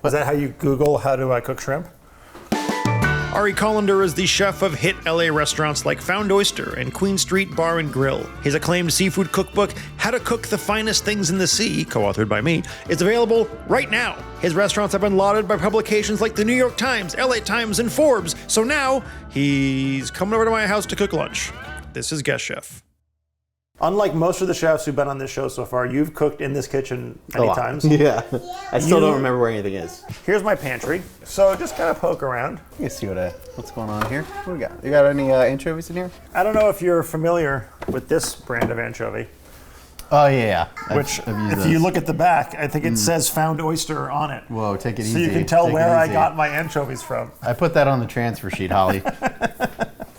Is that how you Google how do I cook shrimp? Ari Kolender is the chef of hit LA restaurants like Found Oyster and Queen Street Bar and Grill. His acclaimed seafood cookbook, How to Cook the Finest Things in the Sea, co-authored by me, is available right now. His restaurants have been lauded by publications like the New York Times, LA Times, and Forbes, so now he's coming over to my house to cook lunch. This is Guest Chef. Unlike most of the chefs who've been on this show so far, you've cooked in this kitchen many times. Yeah. I still don't remember where anything is. Here's my pantry. So just kind of poke around. You can see what's going on here. What do we got? You got any anchovies in here? I don't know if you're familiar with this brand of anchovy. Oh, yeah. Which, if you look at the back, I think it says Found Oyster on it. Whoa, take it easy. So you can tell where I got my anchovies from. I put that on the transfer sheet, Holly.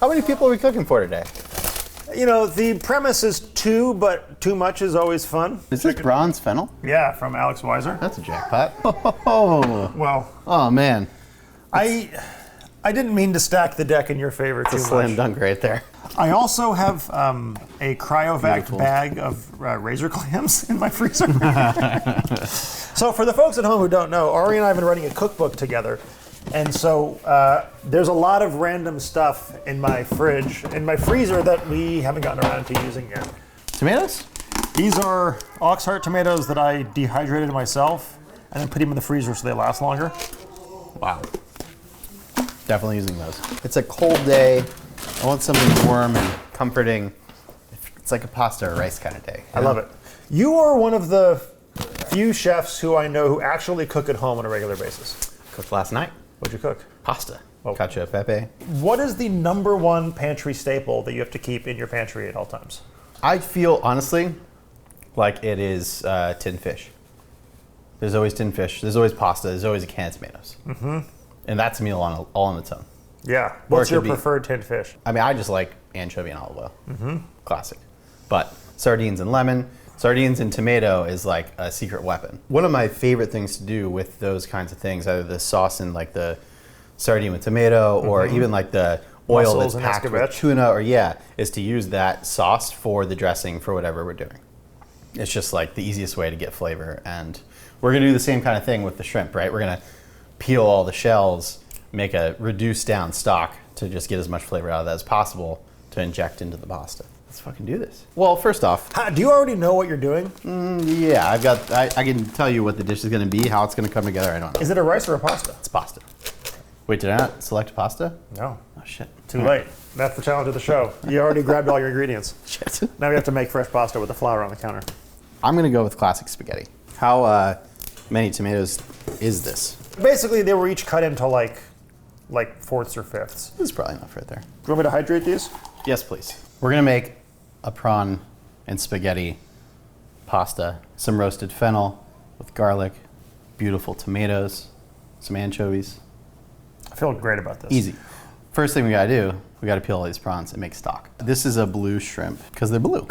How many people are we cooking for today? You know, the premise is 2, but too much is always fun. Is this bronze fennel? Yeah, from Alex Weiser. That's a jackpot. Oh. Well. Oh, man. I didn't mean to stack the deck in your favor too much. It's a slam dunk right there. I also have a cryovac bag of razor clams in my freezer. So for the folks at home who don't know, Ari and I have been writing a cookbook together. And so there's a lot of random stuff in my freezer that we haven't gotten around to using yet. Tomatoes? These are Oxheart tomatoes that I dehydrated myself and then put them in the freezer so they last longer. Wow. Definitely using those. It's a cold day. I want something warm and comforting. It's like a pasta or rice kind of day. I love it. You are one of the few chefs who I know who actually cook at home on a regular basis. Cooked last night. What'd you cook? Pasta. Cacio e pepe. What is the #1 pantry staple that you have to keep in your pantry at all times? I feel, honestly, like it is tinned fish. There's always tinned fish. There's always pasta. There's always a can of tomatoes. Mm-hmm. And that's a meal all on its own. Yeah. What's your preferred tinned fish? I mean, I just like anchovy and olive oil. Mm-hmm. Classic. But sardines and lemon. Sardines and tomato is like a secret weapon. One of my favorite things to do with those kinds of things, either the sauce and like the sardine with tomato, or even like the oil that's packed with tuna, is to use that sauce for the dressing for whatever we're doing. It's just like the easiest way to get flavor. And we're gonna do the same kind of thing with the shrimp, right? We're gonna peel all the shells, make a reduced down stock to just get as much flavor out of that as possible to inject into the pasta. Let's fucking do this. Well, first off, do you already know what you're doing? Yeah, I can tell you what the dish is going to be, how it's going to come together. I don't know. Is it a rice or a pasta? It's pasta. Wait, did I not select pasta? No. Oh shit. Too late. That's the challenge of the show. You already grabbed all your ingredients. Shit. Now we have to make fresh pasta with the flour on the counter. I'm going to go with classic spaghetti. How many tomatoes is this? Basically, they were each cut into like fourths or fifths. This is probably enough right there. Do you want me to hydrate these? Yes, please. We're going to make a prawn and spaghetti pasta, some roasted fennel with garlic, beautiful tomatoes, some anchovies. I feel great about this. Easy. First thing we gotta do, we gotta peel all these prawns and make stock. This is a blue shrimp because they're blue.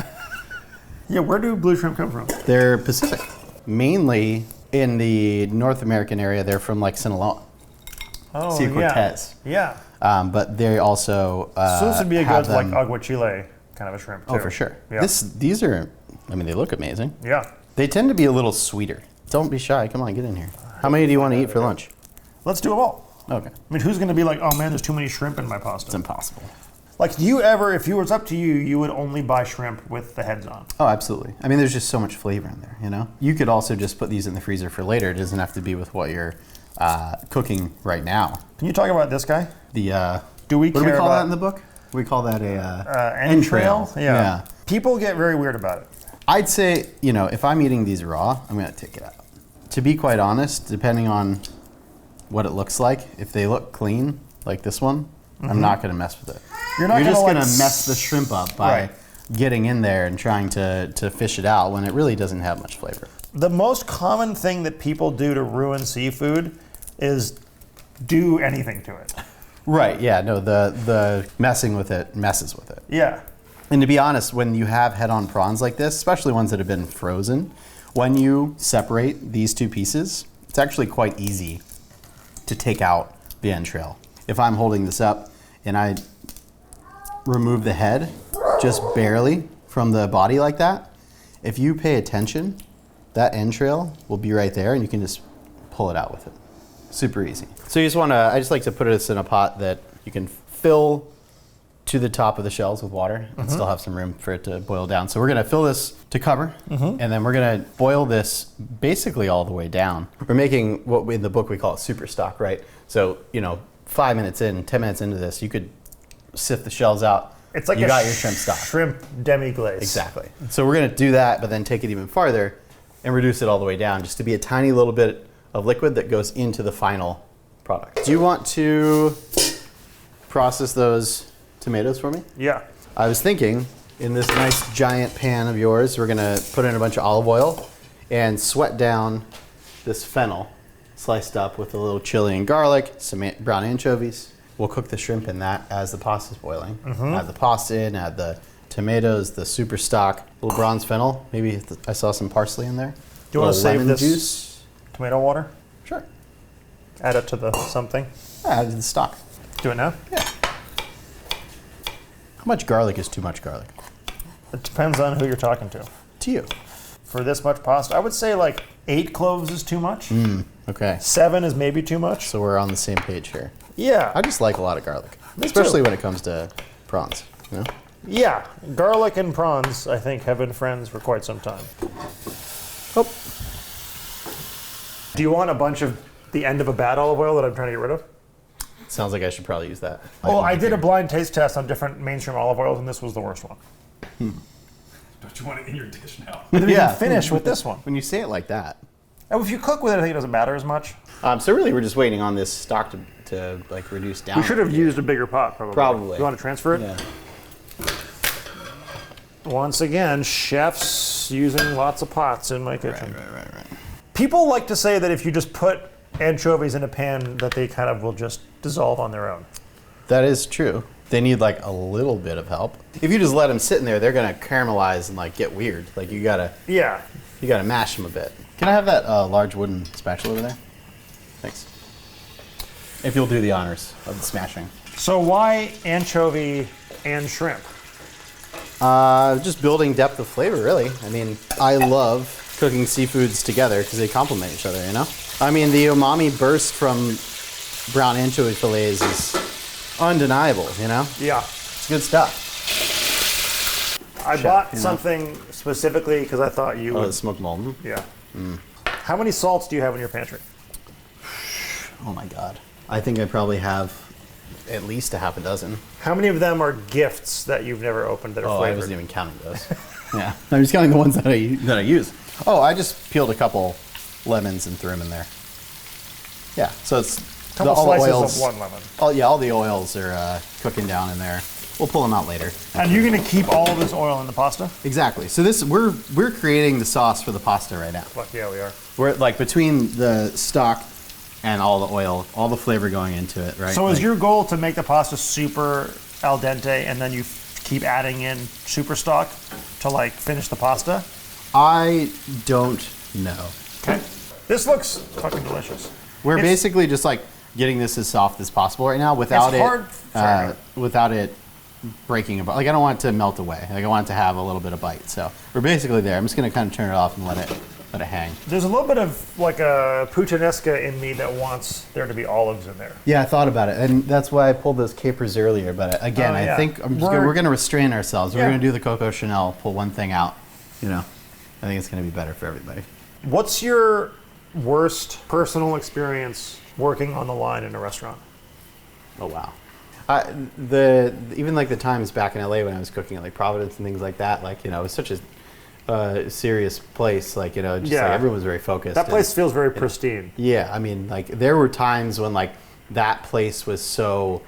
Yeah, where do blue shrimp come from? They're Pacific. Mainly in the North American area, they're from like Sinaloa. Oh, Sea Cortez. Yeah. But they also so this would be a good like aguachile kind of a shrimp too. Oh, for sure. Yeah. These are, I mean, they look amazing. Yeah. They tend to be a little sweeter. Don't be shy. Come on, get in here. How many do you want to eat for lunch? Let's do them all. Okay. I mean, who's going to be like, oh man, there's too many shrimp in my pasta? It's impossible. Like, do you ever, if it was up to you, you would only buy shrimp with the heads on? Oh, absolutely. I mean, there's just so much flavor in there, you know? You could also just put these in the freezer for later. It doesn't have to be with what you're cooking right now. Can you talk about this guy? Do we call that in the book? We call that a entrail. Yeah. People get very weird about it. I'd say, you know, if I'm eating these raw, I'm going to take it out. To be quite honest, depending on what it looks like, if they look clean, like this one, I'm not going to mess with it. You're just going to mess the shrimp up by getting in there and trying to fish it out when it really doesn't have much flavor. The most common thing that people do to ruin seafood is do anything to it. Right, yeah, no, the messing with it messes with it. Yeah. And to be honest, when you have head-on prawns like this, especially ones that have been frozen, when you separate these two pieces, it's actually quite easy to take out the entrail. If I'm holding this up and I remove the head just barely from the body like that, if you pay attention, that entrail will be right there and you can just pull it out with it. Super easy. So you just want to, I just like to put this in a pot that you can fill to the top of the shells with water and still have some room for it to boil down. So we're going to fill this to cover, and then we're going to boil this basically all the way down. We're making what in the book we call it super stock, right? So, 5 minutes in, 10 minutes into this, you could sift the shells out. It's like you got your shrimp stock. Shrimp demi-glace. Exactly. So we're going to do that, but then take it even farther and reduce it all the way down just to be a tiny little bit of liquid that goes into the final product. Do you want to process those tomatoes for me? Yeah. I was thinking, in this nice giant pan of yours, we're gonna put in a bunch of olive oil and sweat down this fennel, sliced up with a little chili and garlic, some brown anchovies. We'll cook the shrimp in that as the pasta's boiling. Add the pasta in, add the tomatoes, the super stock, little bronze fennel. Maybe I saw some parsley in there. Do you want to save lemon this juice? tomato water? Sure. Add it to the something? Add it to the stock. Do it now? Yeah. How much garlic is too much garlic? It depends on who you're talking to. To you. For this much pasta, I would say like 8 cloves is too much. Okay. 7 is maybe too much. So we're on the same page here. Yeah. I just like a lot of garlic, Me especially too. when it comes to prawns. Yeah. Garlic and prawns, I think, have been friends for quite some time. Oh. Do you want a bunch of the end of a bad olive oil that I'm trying to get rid of? Sounds like I should probably use that. Oh, I did a blind taste test on different mainstream olive oils, and this was the worst one. Don't you want it in your dish now? We didn't Yeah. even finish with this one. When you say it like that. And if you cook with it, I think it doesn't matter as much. So really, we're just waiting on this stock to like reduce down. We should have used a bigger pot, probably. Probably. You want to transfer it? Yeah. Once again, chefs using lots of pots in my kitchen. Right. People like to say that if you just put anchovies in a pan, that they kind of will just dissolve on their own. That is true. They need like a little bit of help. If you just let them sit in there, they're gonna caramelize and like get weird. Like you gotta mash them a bit. Can I have that large wooden spatula over there? Thanks. If you'll do the honors of the smashing. So why anchovy and shrimp? Just building depth of flavor, really. I mean, I love cooking seafoods together because they complement each other, I mean, the umami burst from brown anchovy fillets is undeniable, Yeah. It's good stuff. I bought something specifically because I thought you Oh, would. the smoked Malton. Yeah. How many salts do you have in your pantry? Oh my God. I think I probably have at least a half a dozen. How many of them are gifts that you've never opened that are Oh, I flavored? wasn't even counting those. Yeah, I'm just counting the ones that I use. Oh, I just peeled a couple lemons and threw them in there. Yeah, so it's Couple all the slices oils. of one lemon. All the oils are cooking down in there. We'll pull them out later. And you're going to keep all of this oil in the pasta? Exactly. So we're creating the sauce for the pasta right now. Fuck yeah, we are. We're like between the stock and all the oil, all the flavor going into it, right? So is your goal to make the pasta super al dente and then you keep adding in super stock to like finish the pasta? I don't know. Okay. This looks fucking delicious. We're It's- basically just like getting this as soft as possible right now without It's hard- sorry. without it breaking apart. Like I don't want it to melt away. Like I want it to have a little bit of bite. So we're basically there. I'm just gonna kind of turn it off and let it hang. There's a little bit of like a puttanesca in me that wants there to be olives in there. Yeah, I thought about it, and that's why I pulled those capers earlier. But again, Oh, yeah. I think we're going to restrain ourselves. We're going to do the Coco Chanel, pull one thing out. I think it's going to be better for everybody. What's your worst personal experience working on the line in a restaurant? Oh wow. Even like the times back in LA when I was cooking at like Providence and things like that, like it was such a serious place, like just like everyone was very focused. That place feels very pristine. Yeah, I mean, like there were times when like that place was so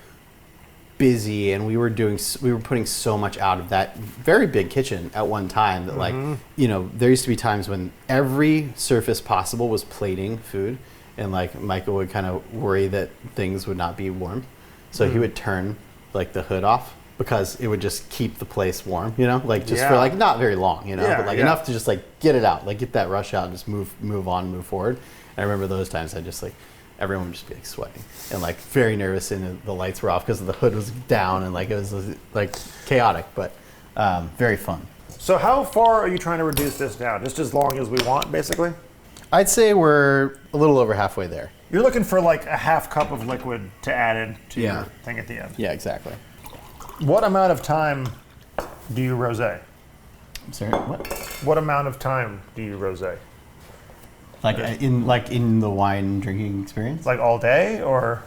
busy, and we were putting so much out of that very big kitchen at one time that like there used to be times when every surface possible was plating food, and like Michael would kind of worry that things would not be warm, so he would turn like the hood off, because it would just keep the place warm, like just for like not very long, but like enough to just like get it out, like get that rush out and just move on, move forward. And I remember those times I just like, everyone would just be like sweating and like very nervous, and the lights were off because the hood was down, and like it was like chaotic, but very fun. So how far are you trying to reduce this down? Just as long as we want, basically? I'd say we're a little over halfway there. You're looking for like a half cup of liquid to add in to your thing at the end. Yeah, exactly. What amount of time do you rosé? I'm sorry, what? What amount of time do you rosé? Like in the wine drinking experience? Like all day or?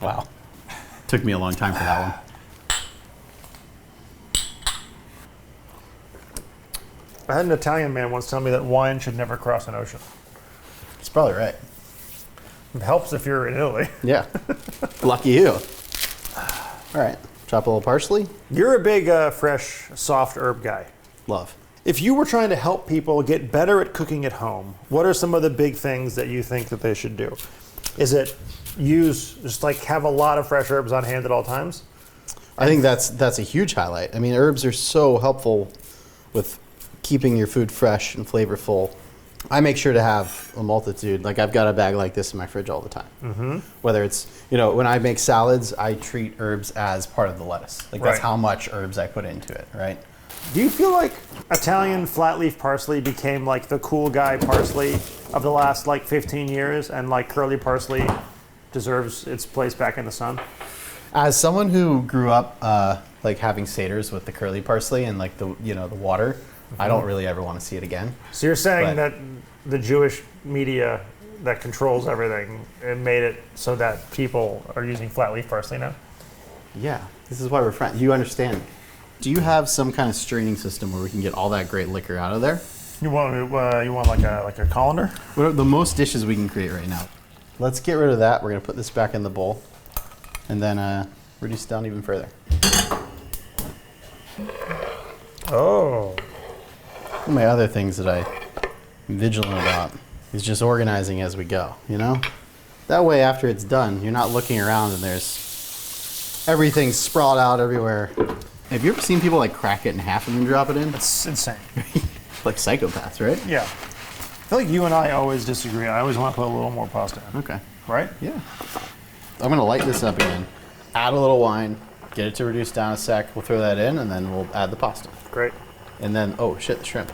Wow. Took me a long time for that one. I had an Italian man once tell me that wine should never cross an ocean. He's probably right. It helps if you're in Italy. Yeah. Lucky you. All right. Chop a little parsley. You're a big fresh, soft herb guy. Love. If you were trying to help people get better at cooking at home, what are some of the big things that you think that they should do? Is it just like have a lot of fresh herbs on hand at all times? I think that's a huge highlight. I mean, herbs are so helpful with keeping your food fresh and flavorful. I make sure to have a multitude. Like I've got a bag like this in my fridge all the time. Mm-hmm. Whether it's, when I make salads, I treat herbs as part of the lettuce. Like that's how much herbs I put into it, right? Do you feel like Italian flat leaf parsley became like the cool guy parsley of the last like 15 years and like curly parsley deserves its place back in the sun? As someone who grew up like having seders with the curly parsley and like the water, I don't really ever want to see it again. So you're saying that the Jewish media that controls everything, it made it so that people are using flat leaf parsley now? Yeah, this is why we're friends. You understand. Do you have some kind of straining system where we can get all that great liquor out of there? You want like a colander? What are the most dishes we can create right now? Let's get rid of that. We're gonna put this back in the bowl, and then reduce it down even further. Oh. One of my other things that I'm vigilant about is just organizing as we go. That way, after it's done, you're not looking around and there's everything sprawled out everywhere. Have you ever seen people like crack it in half and then drop it in? It's insane. Like psychopaths, right? Yeah. I feel like you and I always disagree. I always want to put a little more pasta in. Okay. Right? Yeah. I'm gonna light this up again. Add a little wine. Get it to reduce down a sec. We'll throw that in, and then we'll add the pasta. Great. And then, oh shit, the shrimp.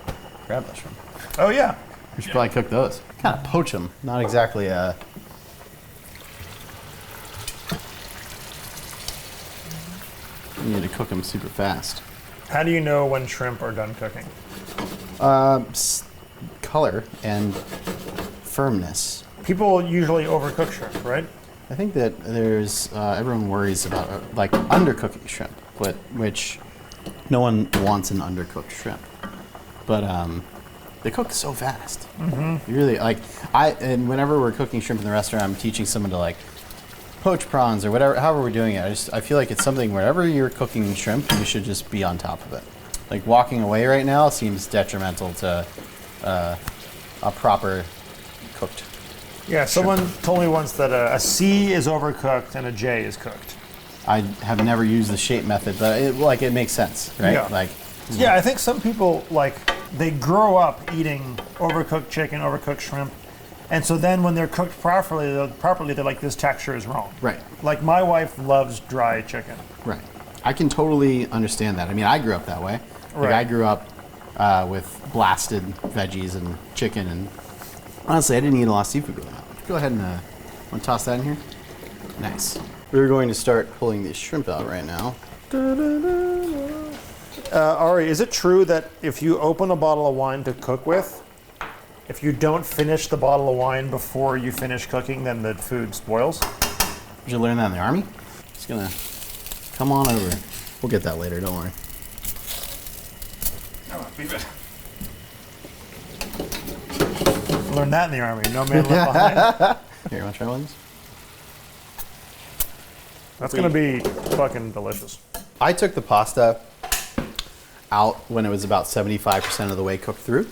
Grab that shrimp. Oh yeah. We should probably cook those. Kind of poach them. Not exactly you need to cook them super fast. How do you know when shrimp are done cooking? Color and firmness. People usually overcook shrimp, right? I think that there's everyone worries about like undercooking shrimp, which no one wants an undercooked shrimp. But they cook so fast. Mm-hmm. You really and whenever we're cooking shrimp in the restaurant, I'm teaching someone to like poach prawns or whatever, however we're doing it. I feel like it's something wherever you're cooking shrimp, you should just be on top of it. Like walking away right now seems detrimental to a proper cooked. Yeah, someone told me once that a C is overcooked and a J is cooked. I have never used the shape method, but it makes sense, right? Yeah. Yeah, I think some people they grow up eating overcooked chicken, overcooked shrimp. And so then when they're cooked properly, they're like, this texture is wrong. Right. Like my wife loves dry chicken. Right. I can totally understand that. I mean, I grew up that way. Right. I grew up with blasted veggies and chicken, and honestly, I didn't eat a lot of seafood growing up. Go ahead and want to toss that in here? Nice. We're going to start pulling these shrimp out right now. Ari, is it true that if you open a bottle of wine to cook with, if you don't finish the bottle of wine before you finish cooking, then the food spoils? Did you learn that in the Army? Just gonna come on over. We'll get that later, don't worry. No, leave it. Learn that in the Army. No man left behind. Here, you want to try one of these? That's going to be fucking delicious. I took the pasta out when it was about 75% of the way cooked through.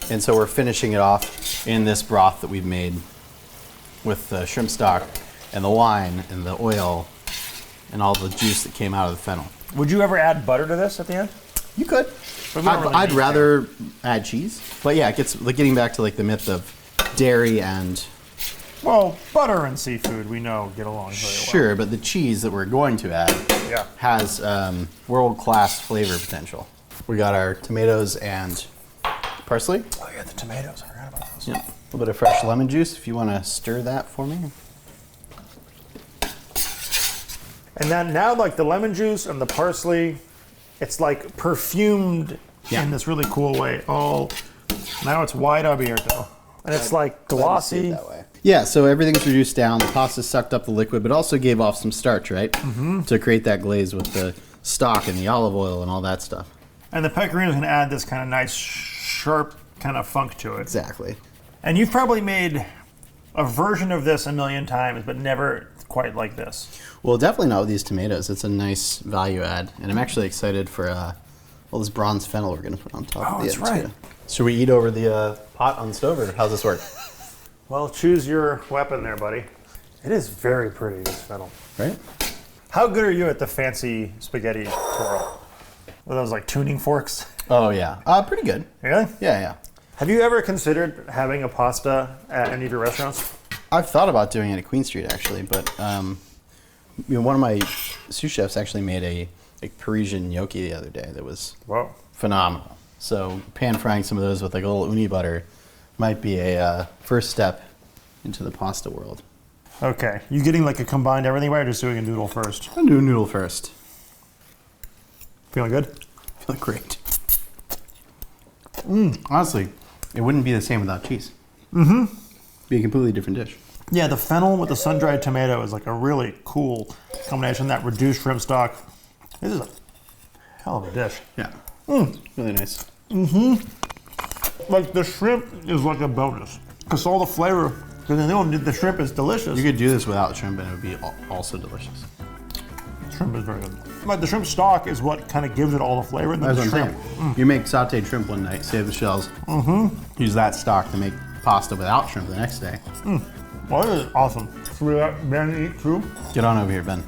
And so we're finishing it off in this broth that we've made with the shrimp stock and the wine and the oil and all the juice that came out of the fennel. Would you ever add butter to this at the end? You could. But we don't really I'd need rather add cheese. But yeah, it gets getting back to like the myth of dairy and... Well, butter and seafood, we know, get along very well. Sure, but the cheese that we're going to add has world-class flavor potential. We got our tomatoes and parsley. Oh yeah, the tomatoes. I forgot about those. Yeah. A little bit of fresh lemon juice if you want to stir that for me. And then now, like the lemon juice and the parsley, it's like perfumed in this really cool way. Oh, now it's wide abierto. And it's like glossy. That way. Yeah, so everything's reduced down. The pasta sucked up the liquid, but also gave off some starch, right? Mm-hmm. To create that glaze with the stock and the olive oil and all that stuff. And the pecorino is going to add this kind of nice, sharp kind of funk to it. Exactly. And you've probably made a version of this a million times, but never quite like this. Well, definitely not with these tomatoes. It's a nice value add. And I'm actually excited for this bronze fennel we're going to put on top of the that's right. too. Should we eat over the pot on the stove, or how's this work? Well, choose your weapon there, buddy. It is very pretty, this fennel. Right? How good are you at the fancy spaghetti twirl? With those like tuning forks? Oh, yeah. Pretty good. Really? Yeah. Have you ever considered having a pasta at any of your restaurants? I've thought about doing it at Queen Street, actually, but one of my sous chefs actually made a Parisian gnocchi the other day that was phenomenal. So pan frying some of those with like a little uni butter might be a first step into the pasta world. Okay, you getting like a combined everything right, or just doing a noodle first? I'll do a noodle first. Feeling good? Feeling great. Honestly, it wouldn't be the same without cheese. Mm-hmm. Be a completely different dish. Yeah, the fennel with the sun-dried tomato is like a really cool combination. That reduced shrimp stock. This is a hell of a dish. Yeah. Really nice. Mm-hmm. Like the shrimp is like a bonus. Because all the flavor, because the shrimp is delicious. You could do this without shrimp and it would be also delicious. Shrimp is very good. Like the shrimp stock is what kind of gives it all the flavor. And then That's the what I'm shrimp. saying. You make sauteed shrimp one night, save the shells. Mm-hmm. Use that stock to make pasta without shrimp the next day. Well, this is awesome. Should we let Ben eat too? Get on over here, Ben.